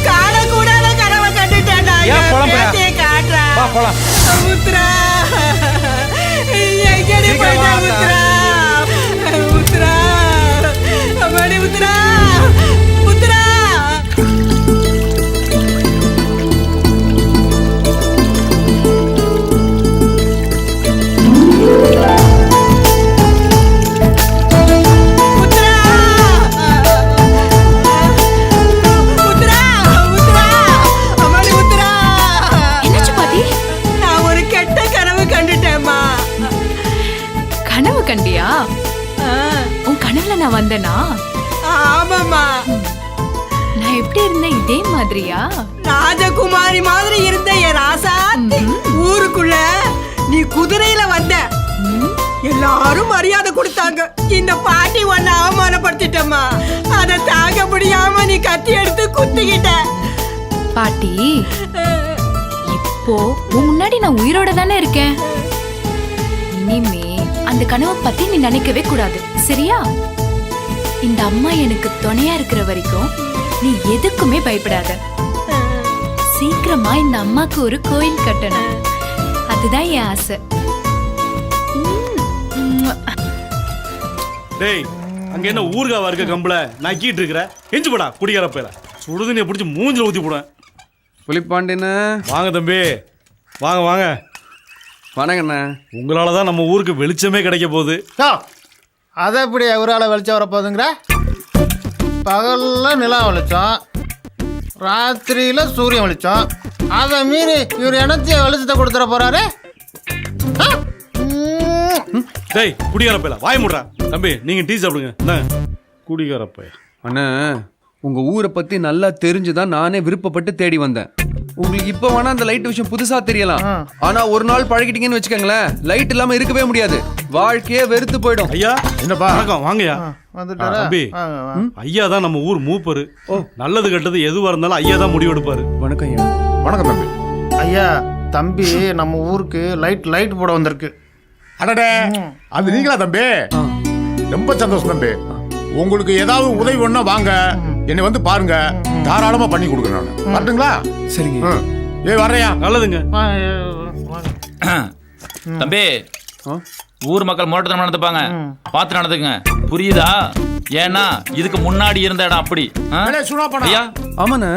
காணக்கூடாத கனவை கண்டுட்டேன்டா. காட்டுறா உத்ரா, எங்கடி போயிட்டா உத்ரா? உத்ரா அம்மாடி, உத்ரா உத்ரா. கண்டியா? உன் கனவுல நான் வந்தனா? ஆமாமா. நான் எப்படி இருந்தேன் இதே மாதிரியா? ராஜகுமாரி மாதிரி இருந்த என் ராசாத்தி. ஊருக்குள்ள நீ குதிரையில வந்த, எல்லாரும் மரியாதை கொடுத்தாங்க. இந்த பாட்டி உன்னை அவமானப்படுத்திட்டம்மா. அதை தாங்க முடியாம நீ கத்தி எடுத்து குத்திக்கிட்ட. பாட்டி, இப்போ உன் முன்னாடி நான் உயிரோட தானே இருக்கேன். இனிமே அந்த கனவை பத்தி நீ நினைக்கவே கூடாது, சரியா? இந்த அம்மா எனக்கு துணையா இருக்கிற வரைக்கும் நீ எதுக்குமே பயப்படாத. சீக்கிரமா இந்த அம்மாக்கு ஒரு கோயில் கட்டணும், அதுதான் என் ஆசை. டேய், அங்க என்ன ஊர்காவா இருக்க கம்பள நக்கிட்டு இருக்கிற? எஞ்சி போடா குடிகார போயில. சுடுதண்ணியை பிடிச்சி மூஞ்சில ஊத்தி போடுவேன். புலிப்பாண்டின வாங்க தம்பி, வாங்க வாங்க. வணக்கண்ணா. உங்களால தான் நம்ம ஊருக்கு வெளிச்சமே கிடைக்க போகுது. அதை எப்படி அவரால் வெளிச்சம் வரப்போகுதுங்கிற? பகலில் நிலா வெளிச்சம், ராத்திரியில் சூரியன் வெளிச்சம். அதை மீறி இவர் எனத்தைய வெளிச்சத்தை கொடுத்துட போறாரு. டேய் குடிகார போயில வாய முடுறா. தம்பி நீங்க டீ சாப்பிடுங்க. இந்தாங்க குடிகார போய. அண்ணா, உங்க ஊரை பத்தி நல்லா தெரிஞ்சுதான் நானே விருப்பப்பட்டு தேடி வந்தேன். உங்களுக்கு இப்ப வேணா அந்த லைட் விஷயம் புதுசா தெரியலாம், ஆனா ஒரு நாள் பழகிட்டீங்கன்னு வச்சுக்கோங்களேன், லைட் இல்லாம இருக்கவே முடியாது. வாழ்க்கையே வெறுத்து போயிடும். ஐயா என்னப்பா வணக்கம். வாங்கய்யா. தம்பி, ஐயா தான் நம்ம ஊர் மூப்பரு. நல்லது கெட்டது எதுவா இருந்தாலும் ஐயா தான் முடிவெடுப்பாரு. வணக்கம் ஐயா. வணக்கம் தம்பி. ஐயா, தம்பி நம்ம ஊருக்கு லைட் போட வந்திருக்கு. அடடே, அது நீங்களா தம்பி? ரொம்ப சந்தோஷம் தம்பி. உங்களுக்கு ஏதாவது உதவி ஒண்ணா வாங்க, என்னை வந்து பாருங்க, தாராளமா பண்ணி கொடுக்குறேன் நான். வரட்டுங்களா? சரிங்க. வர்றையா? நல்லதுங்க தம்பி. ஊர் மக்கள் முரட்டத்தனம் நடந்துப்பாங்க, பார்த்து நடந்துக்குங்க, புரியுதா? ஏன்னா இதுக்கு முன்னாடி இருந்த இடம் அப்படி. ஆமாண்ணா,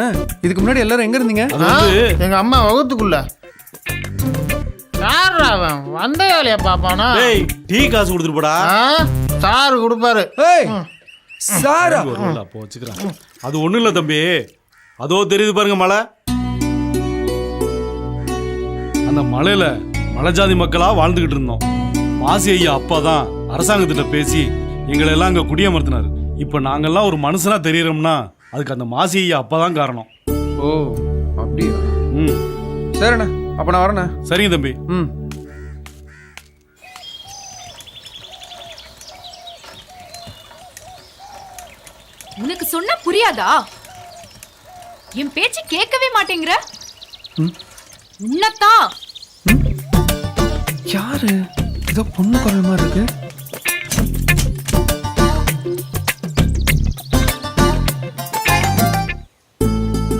இதுக்கு முன்னாடி எல்லாரும் எங்க இருந்தீங்க? எங்க அம்மா வகுத்துக்குள்ள. யாரா அவன்? வந்த வேலையா பாப்பானா? டீ காசு கொடுத்துட்டு போடா. சாரு கொடுப்பாரு. சாரா போச்சுக்கிறான். அது ஒண்ணும் இல்ல தம்பி, அதோ தெரியுது பாருங்க மலை. அந்த மலையில மலைஜாதி மக்களா வாழ்ந்துகிட்டு இருந்தோம். மாசி ஐயா அப்பாதான் அரசாங்கத்திட்ட பேசி எங்களை எல்லாம் அங்க குடியமர்த்தினாரு. இப்ப நாங்கெல்லாம் ஒரு மனுஷனா தெரியறோம்னா அதுக்கு அந்த மாசி ஐயா அப்பாதான் காரணம். ஓ அப்படியா? சரிண்ணா, அப்ப நான் வரேண்ணா. சரிங்க தம்பி. உனக்கு சொன்னா புரியாதா? என் பேச்சு கேட்கவே மாட்டேங்கிற. உன்னத்தான். யாரு? ஏதோ பொண்ணு குரல் மாதிரி இருக்கு.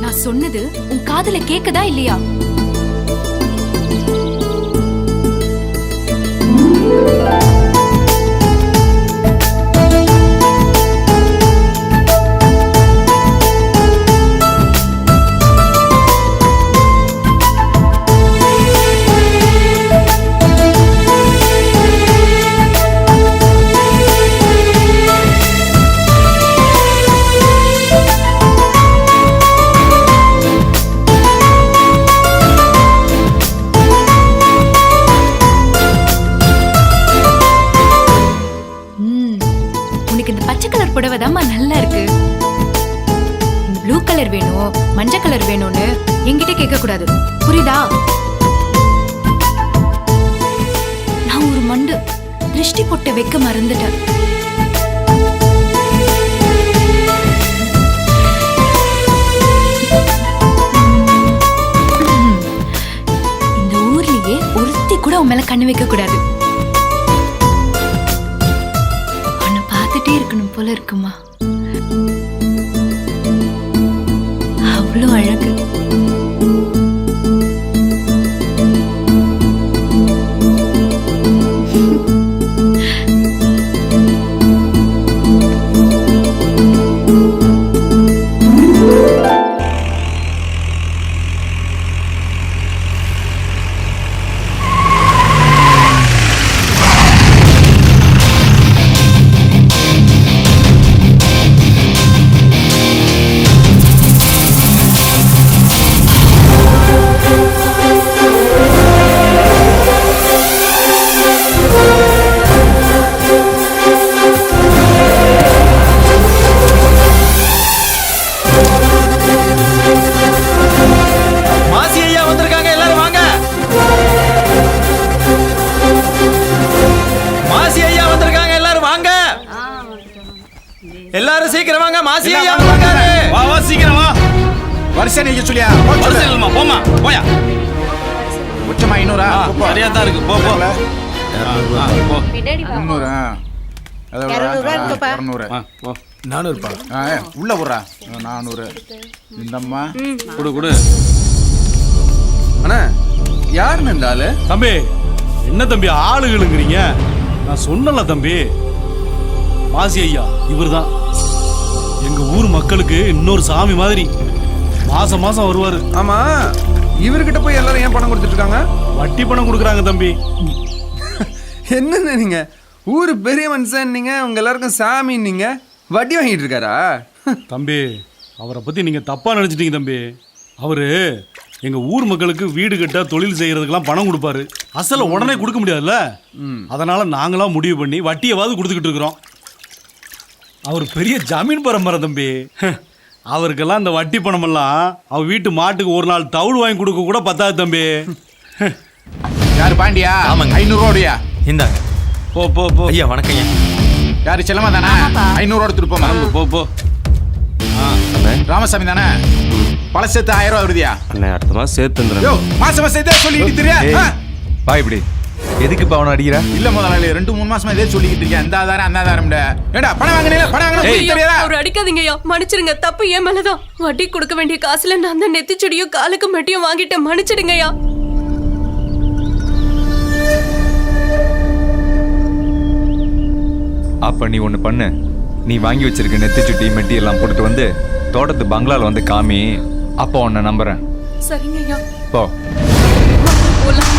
நான் சொன்னது உன் காதுல கேக்குதா இல்லையா? புடவைதாம்மா நல்லா இருக்கு. ப்ளூ கலர் வேணும், மஞ்சள் கலர் வேணும்னு என்கிட்ட கேட்க கூடாது, புரியுதா? நான் ஒரு மண்டு திருஷ்டி பொட்டை வைக்க மறந்துட்டேன். இந்த ஊர்லயே ஒருத்தி கூட உன் மேல கண்ணு வைக்க கூடாது. இருக்கணும் போல இருக்குமா? அவ்வளோ அழகு. மாசி ஐயா வந்திருக்காங்க, எல்லாரும் வாங்க. மாசி ஐயா வந்திருக்காங்க, எல்லாரும் வாங்க. எல்லாரும் சீக்கிரம் வாங்க, மாசி ஐயா வந்திருக்காரு. வா வா சீக்கிரம் வா. வருஷம் நீங்க சொல்லியா வருஷம் இல்லம்மா, போம்மா போயா. உச்சமா 500 சரியா தான் இருக்கு, போ போ. போ. 300 ஆ, போ. 400 உள்ள போடுறா 400 இந்தம்மா குடு குடு. அண்ணா யாருன்னு இந்த ஆளு? தம்பி என்ன தம்பி ஆளுகளுங்கிறீங்க? நான் சொன்னல தம்பி, மாசி ஐயா இவர்தான் எங்க ஊர் மக்களுக்கு இன்னொரு சாமி மாதிரி. மாசம் மாசம் வருவாரு. ஆமா, இவர்கிட்ட போய் எல்லாரும் ஏன் பணம் கொடுத்துட்டு இருக்காங்க? வட்டி பணம் கொடுக்குறாங்க தம்பி. என்னன்னு நீங்க ஊரு பெரிய மனுஷன், நீங்க உங்க எல்லாருக்கும் சாமி, நீங்க வட்டி வாங்கிட்டு இருக்காரா? தம்பி அவரை பத்தி நீங்க தப்பா நினைச்சிட்டீங்க தம்பி. அவரு எங்க ஊர் மக்களுக்கு வீடு கட்ட தொழில் செய்யறதுக்கெல்லாம் பணம் கொடுப்பாரு. அசல உடனே கொடுக்க முடியாதுல்ல, அதனால நாங்களாம் முடிவு பண்ணி வட்டியவாது கொடுத்துக்கிட்டு இருக்கிறோம். அவர் பெரிய ஜமீன் பரம்பரை தம்பி. அவருக்கெல்லாம் இந்த வட்டி பணமெல்லாம் அவர் வீட்டு மாட்டுக்கு ஒரு நாள் தவுள் வாங்கி கொடுக்க கூட பத்தாது தம்பி. யாரு பாண்டியா? ஆமாங்க. 500 ரூபாயா? இந்தாங்க. போ போ போ ஐயா வணக்கம் ஐயா. யாரு செல்லமா தானே? 500 ரூபா திருப்பமா. போ போ. ராமசாமி தானே? பழசத்து 1000 ரூபா வருதியா? அண்ணே அடுத்த மாதம் சேர்த்து யோ மாசம் மாசம் இதே சொல்லிட்டு தெரியா? வா இப்படி எதுக்கு இப்போ அவனை அடிக்கிற? இல்ல முதலாளி 2-3 மாசமா இதே சொல்லிட்டு இருக்கேன். இந்த ஆதாரம் அந்த ஆதாரம். ஏடா பணம் வாங்கினீங்க, பணம் வாங்கினீங்க தெரியாதா? அவர் அடிக்காதீங்கய்யா, மன்னிச்சிடுங்க. தப்பு ஏன் மேலதான். வட்டி கொடுக்க வேண்டிய காசுல நான் தான் நெத்திச்செடியும் காலுக்கு மெட்டியும் வாங்கிட்டேன், மன்னிச்சிடுங்கய்யா. அப்ப நீ ஒன்று பண்ணு, நீ வாங்கி வச்சிருக்க நெத்தி சுட்டி மெட்டி எல்லாம் போட்டுட்டு வந்து தோட்டத்து பங்களால வந்து காமி. அப்போ உன்னை நம்புறேன். சரிங்கய்யா, போ. போலாம்.